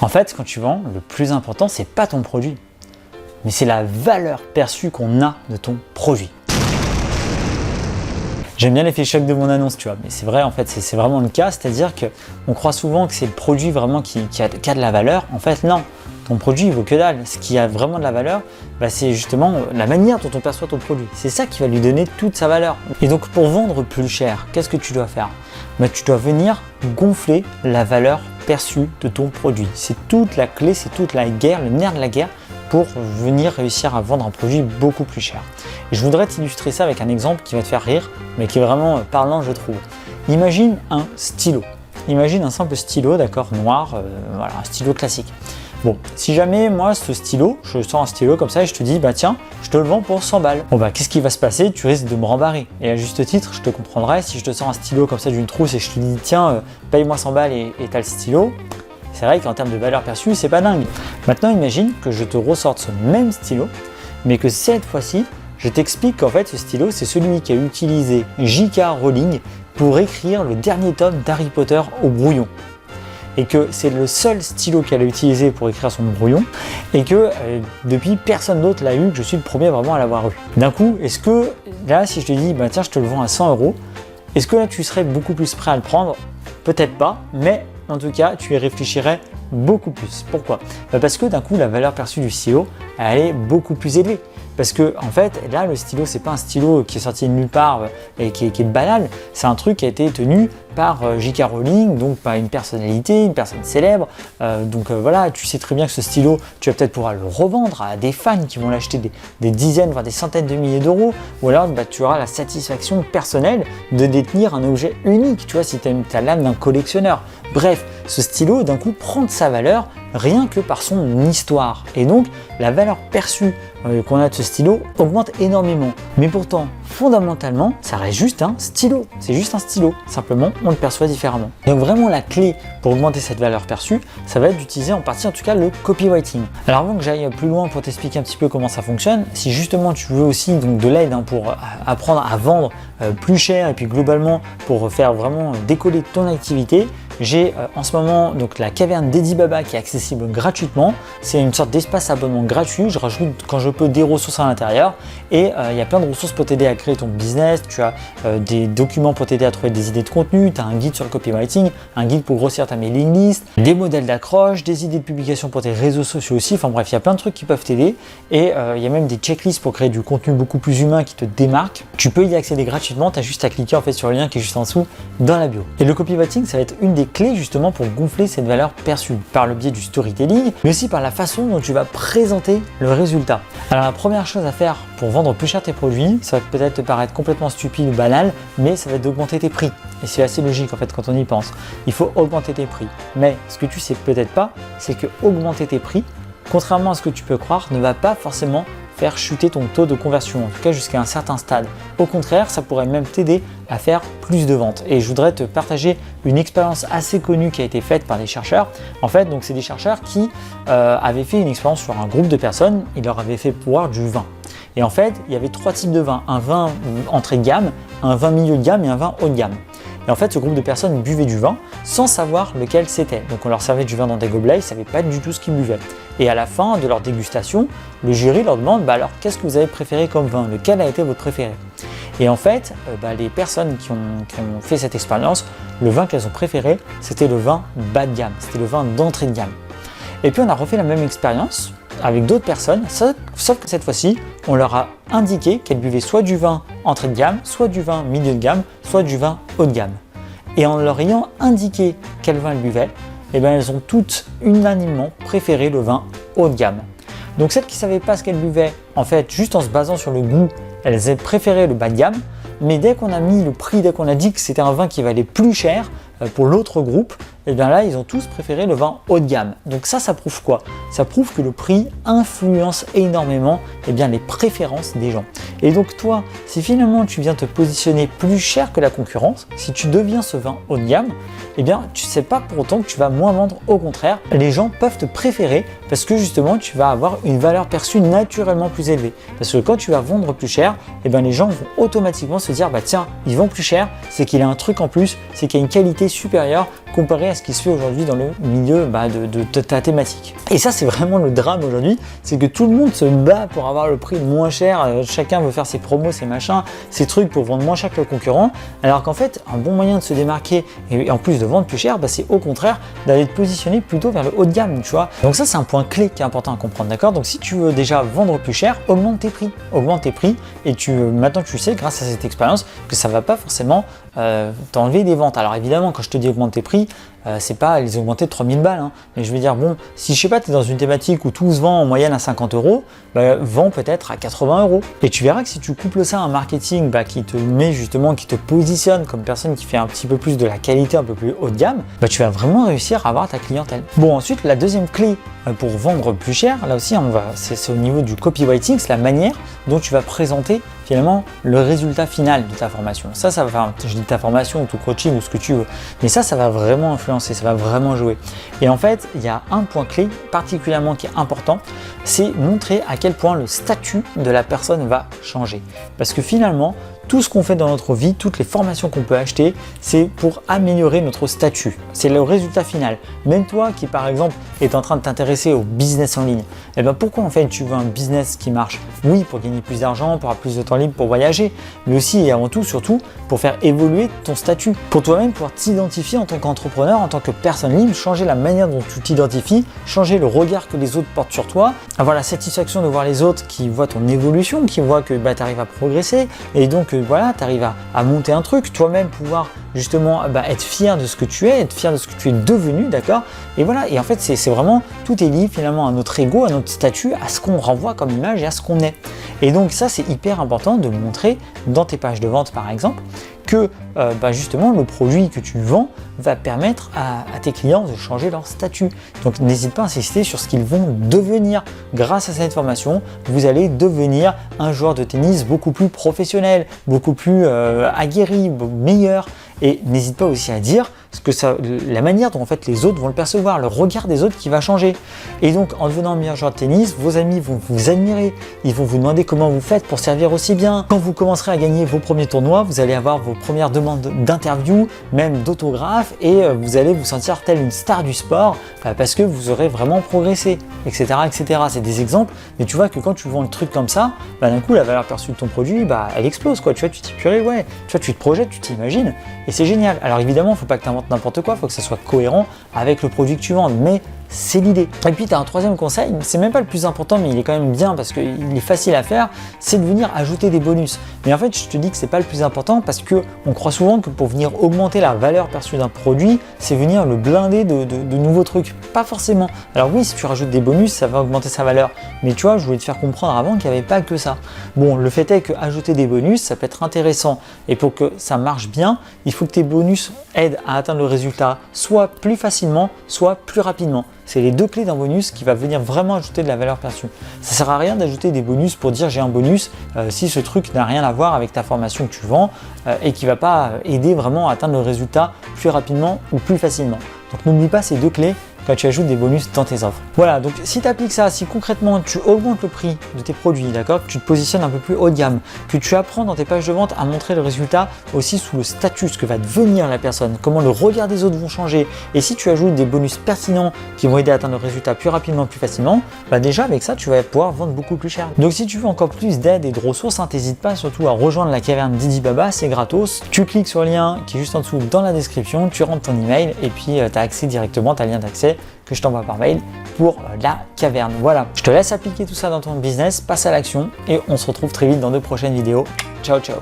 En fait, quand tu vends, le plus important, c'est pas ton produit, mais c'est la valeur perçue qu'on a de ton produit. J'aime bien l'effet choc de mon annonce, tu vois, mais c'est vrai, en fait, c'est vraiment le cas, c'est-à-dire qu'on croit souvent que c'est le produit vraiment qui a de la valeur. En fait, non, ton produit, il vaut que dalle. Ce qui a vraiment de la valeur, c'est justement la manière dont on perçoit ton produit. C'est ça qui va lui donner toute sa valeur. Et donc, pour vendre plus cher, qu'est-ce que tu dois faire ? Tu dois venir gonfler la valeur perçue de ton produit. C'est toute la clé, c'est toute la guerre, le nerf de la guerre pour venir réussir à vendre un produit beaucoup plus cher. Et je voudrais t'illustrer ça avec un exemple qui va te faire rire, mais qui est vraiment parlant, je trouve. Imagine un stylo. Imagine un simple stylo, d'accord, noir, voilà, un stylo classique. Bon, si jamais moi, ce stylo, je sors un stylo comme ça et je te dis, tiens, je te le vends pour 100 balles. Bon, qu'est-ce qui va se passer ? Tu risques de me rembarrer. Et à juste titre, je te comprendrai si je te sors un stylo comme ça d'une trousse et je te dis, tiens, paye-moi 100 balles et t'as le stylo. C'est vrai qu'en termes de valeur perçue, c'est pas dingue. Maintenant, imagine que je te ressorte ce même stylo, mais que cette fois-ci, je t'explique qu'en fait, ce stylo, c'est celui qui a utilisé J.K. Rowling pour écrire le dernier tome d'Harry Potter au brouillon. Et que c'est le seul stylo qu'elle a utilisé pour écrire son brouillon, et que depuis, personne d'autre l'a eu, que je suis le premier vraiment à l'avoir eu. D'un coup, est-ce que là, si je te dis, tiens, je te le vends à 100 €, est-ce que là, tu serais beaucoup plus prêt à le prendre ? Peut-être pas, mais en tout cas, tu y réfléchirais beaucoup plus. Pourquoi ? Parce que d'un coup, la valeur perçue du stylo, elle est beaucoup plus élevée. Parce que en fait, là, le stylo, c'est pas un stylo qui est sorti de nulle part et qui est banal. C'est un truc qui a été tenu par J.K. Rowling, donc par une personnalité, une personne célèbre. Voilà, tu sais très bien que ce stylo, tu vas peut-être pouvoir le revendre à des fans qui vont l'acheter des dizaines, voire des centaines de milliers d'euros. Ou alors, tu auras la satisfaction personnelle de détenir un objet unique, tu vois, si tu as l'âme d'un collectionneur. Bref, ce stylo, d'un coup, prend de sa valeur rien que par son histoire. Et donc, la valeur perçue qu'on a de ce stylo augmente énormément. Mais pourtant, fondamentalement, ça reste juste un stylo. C'est juste un stylo. Simplement, on le perçoit différemment. Donc vraiment, la clé pour augmenter cette valeur perçue, ça va être d'utiliser en partie, en tout cas, le copywriting. Alors avant que j'aille plus loin pour t'expliquer un petit peu comment ça fonctionne, si justement tu veux aussi donc, de l'aide pour apprendre à vendre plus cher et puis globalement pour faire vraiment décoller ton activité, j'ai en ce moment donc la caverne d'Eddie Baba qui est accessible gratuitement. C'est une sorte d'espace abonnement gratuit. Je rajoute quand je peux des ressources à l'intérieur et il y a plein de ressources pour t'aider à créer ton business. Tu as des documents pour t'aider à trouver des idées de contenu. Tu as un guide sur le copywriting, un guide pour grossir ta mailing list, des modèles d'accroche, des idées de publication pour tes réseaux sociaux aussi. Enfin bref, il y a plein de trucs qui peuvent t'aider et il y a même des checklists pour créer du contenu beaucoup plus humain qui te démarque. Tu peux y accéder gratuitement. Tu as juste à cliquer en fait sur le lien qui est juste en dessous dans la bio. Et le copywriting, ça va être une des clés justement pour gonfler cette valeur perçue par le biais du storytelling, mais aussi par la façon dont tu vas présenter le résultat. Alors la première chose à faire pour vendre plus cher tes produits, ça va peut-être te paraître complètement stupide ou banal, mais ça va être d'augmenter tes prix. Et c'est assez logique en fait quand on y pense. Il faut augmenter tes prix. Mais ce que tu sais peut-être pas, c'est que augmenter tes prix, contrairement à ce que tu peux croire, ne va pas forcément faire chuter ton taux de conversion, en tout cas jusqu'à un certain stade. Au contraire, ça pourrait même t'aider à faire plus de ventes. Et je voudrais te partager une expérience assez connue qui a été faite par des chercheurs. En fait, donc c'est des chercheurs qui avaient fait une expérience sur un groupe de personnes. Ils leur avaient fait boire du vin. Et en fait, il y avait 3 types de vin. Un vin entrée de gamme, un vin milieu de gamme et un vin haut de gamme. Et en fait, ce groupe de personnes buvait du vin sans savoir lequel c'était. Donc on leur servait du vin dans des gobelets, ils ne savaient pas du tout ce qu'ils buvaient. Et à la fin de leur dégustation, le jury leur demande alors qu'est-ce que vous avez préféré comme vin ? Lequel a été votre préféré ? Et en fait, les personnes qui ont fait cette expérience, le vin qu'elles ont préféré, c'était le vin bas de gamme, c'était le vin d'entrée de gamme. Et puis on a refait la même expérience avec d'autres personnes, sauf que cette fois-ci, on leur a indiqué qu'elles buvaient soit du vin entrée de gamme, soit du vin milieu de gamme, soit du vin haut de gamme. Et en leur ayant indiqué quel vin elles buvaient, elles ont toutes unanimement préféré le vin haut de gamme. Donc celles qui ne savaient pas ce qu'elles buvaient, en fait, juste en se basant sur le goût, elles avaient préféré le bas de gamme, mais dès qu'on a mis le prix, dès qu'on a dit que c'était un vin qui valait plus cher pour l'autre groupe, là, ils ont tous préféré le vin haut de gamme. Donc ça prouve quoi ? Ça prouve que le prix influence énormément les préférences des gens. Et donc toi, si finalement tu viens te positionner plus cher que la concurrence, si tu deviens ce vin haut de gamme, tu ne sais pas pour autant que tu vas moins vendre. Au contraire, les gens peuvent te préférer parce que justement, tu vas avoir une valeur perçue naturellement plus élevée. Parce que quand tu vas vendre plus cher, les gens vont automatiquement se dire, tiens, ils vendent plus cher, c'est qu'il y a un truc en plus, c'est qu'il y a une qualité supérieure comparée à à ce qui se fait aujourd'hui dans le milieu de ta thématique. Et ça, c'est vraiment le drame aujourd'hui, c'est que tout le monde se bat pour avoir le prix moins cher, chacun veut faire ses promos, ses machins, ses trucs pour vendre moins cher que le concurrent, alors qu'en fait, un bon moyen de se démarquer et en plus de vendre plus cher, c'est au contraire d'aller te positionner plutôt vers le haut de gamme, tu vois. Donc ça, c'est un point clé qui est important à comprendre, d'accord? Donc si tu veux déjà vendre plus cher, augmente tes prix et maintenant tu sais, grâce à cette expérience, que ça va pas forcément t'enlever des ventes. Alors évidemment, quand je te dis augmente tes prix, c'est pas les augmenter de 3000 balles, hein. Mais je veux dire, bon, si je sais pas, tu es dans une thématique où tout se vend en moyenne à 50 €, vends peut-être à 80 €. Et tu verras que si tu couples ça à un marketing qui te met justement, qui te positionne comme personne qui fait un petit peu plus de la qualité, un peu plus haut de gamme, tu vas vraiment réussir à avoir ta clientèle. Bon, ensuite, la deuxième clé pour vendre plus cher, là aussi, c'est au niveau du copywriting, c'est la manière dont tu vas présenter finalement le résultat final de ta formation. Ça va faire, je dis ta formation ou ton coaching ou ce que tu veux, mais ça va vraiment influencer, ça va vraiment jouer. Et en fait, il y a un point clé particulièrement qui est important, c'est montrer à quel point le statut de la personne va changer. Parce que finalement, tout ce qu'on fait dans notre vie, toutes les formations qu'on peut acheter, c'est pour améliorer notre statut. C'est le résultat final. Même toi qui, par exemple, est en train de t'intéresser au business en ligne, pourquoi en fait tu veux un business qui marche? Oui, pour gagner plus d'argent, pour avoir plus de temps libre, pour voyager, mais aussi et avant tout, surtout, pour faire évoluer ton statut. Pour toi-même, pouvoir t'identifier en tant qu'entrepreneur, en tant que personne libre, changer la manière dont tu t'identifies, changer le regard que les autres portent sur toi, avoir la satisfaction de voir les autres qui voient ton évolution, qui voient que tu arrives à progresser, et donc tu arrives à monter un truc, toi-même pouvoir justement être fier de ce que tu es, être fier de ce que tu es devenu, d'accord? Et voilà, et en fait c'est vraiment, tout est lié finalement à notre ego, à notre statut, à ce qu'on renvoie comme image et à ce qu'on est. Et donc ça, c'est hyper important de montrer dans tes pages de vente par exemple, que justement le produit que tu vends va permettre à tes clients de changer leur statut. Donc n'hésite pas à insister sur ce qu'ils vont devenir. Grâce à cette formation, vous allez devenir un joueur de tennis beaucoup plus professionnel, beaucoup plus aguerri, meilleur. Et n'hésite pas aussi à dire la manière dont en fait les autres vont le percevoir, le regard des autres qui va changer. Et donc en devenant meilleur joueur de tennis, vos amis vont vous admirer, ils vont vous demander comment vous faites pour servir aussi bien. Quand vous commencerez à gagner vos premiers tournois, vous allez avoir vos premières demandes d'interview, même d'autographes, et vous allez vous sentir tel une star du sport parce que vous aurez vraiment progressé, etc. etc. C'est des exemples, mais tu vois que quand tu vends le truc comme ça, d'un coup la valeur perçue de ton produit, elle explose, quoi. Tu vois, tu t'y purées, ouais. Tu vois, tu te projettes, tu t'imagines, et c'est génial. Alors évidemment, il ne faut pas que tu inventes n'importe quoi, il faut que ça soit cohérent avec le produit que tu vends, mais c'est l'idée. Et puis tu as un troisième conseil, c'est même pas le plus important, mais il est quand même bien parce qu'il est facile à faire, c'est de venir ajouter des bonus. Mais en fait, je te dis que c'est pas le plus important parce que on croit souvent que pour venir augmenter la valeur perçue d'un produit, c'est venir le blinder de nouveaux trucs. Pas forcément. Alors oui, si tu rajoutes des bonus, ça va augmenter sa valeur. Mais tu vois, je voulais te faire comprendre avant qu'il n'y avait pas que ça. Bon, le fait est que ajouter des bonus, ça peut être intéressant. Et pour que ça marche bien, il faut que tes bonus aident à atteindre le résultat soit plus facilement, soit plus rapidement. C'est les deux clés d'un bonus qui va venir vraiment ajouter de la valeur perçue. Ça ne sert à rien d'ajouter des bonus pour dire j'ai un bonus si ce truc n'a rien à voir avec ta formation que tu vends et qui ne va pas aider vraiment à atteindre le résultat plus rapidement ou plus facilement. Donc n'oublie pas ces deux clés quand tu ajoutes des bonus dans tes offres. Voilà, donc si tu appliques ça, si concrètement tu augmentes le prix de tes produits, d'accord, que tu te positionnes un peu plus haut de gamme, que tu apprends dans tes pages de vente à montrer le résultat aussi sous le statut, ce que va devenir la personne, comment le regard des autres vont changer, et si tu ajoutes des bonus pertinents qui vont aider à atteindre le résultat plus rapidement, plus facilement, déjà avec ça tu vas pouvoir vendre beaucoup plus cher. Donc si tu veux encore plus d'aide et de ressources, n'hésite pas surtout à rejoindre la caverne Didi Baba, c'est gratos. Tu cliques sur le lien qui est juste en dessous dans la description, tu rentres ton email et puis tu as accès directement, tu as le lien d'accès que je t'envoie par mail pour la caverne. Voilà, je te laisse appliquer tout ça dans ton business, passe à l'action et on se retrouve très vite dans de prochaines vidéos. Ciao ciao.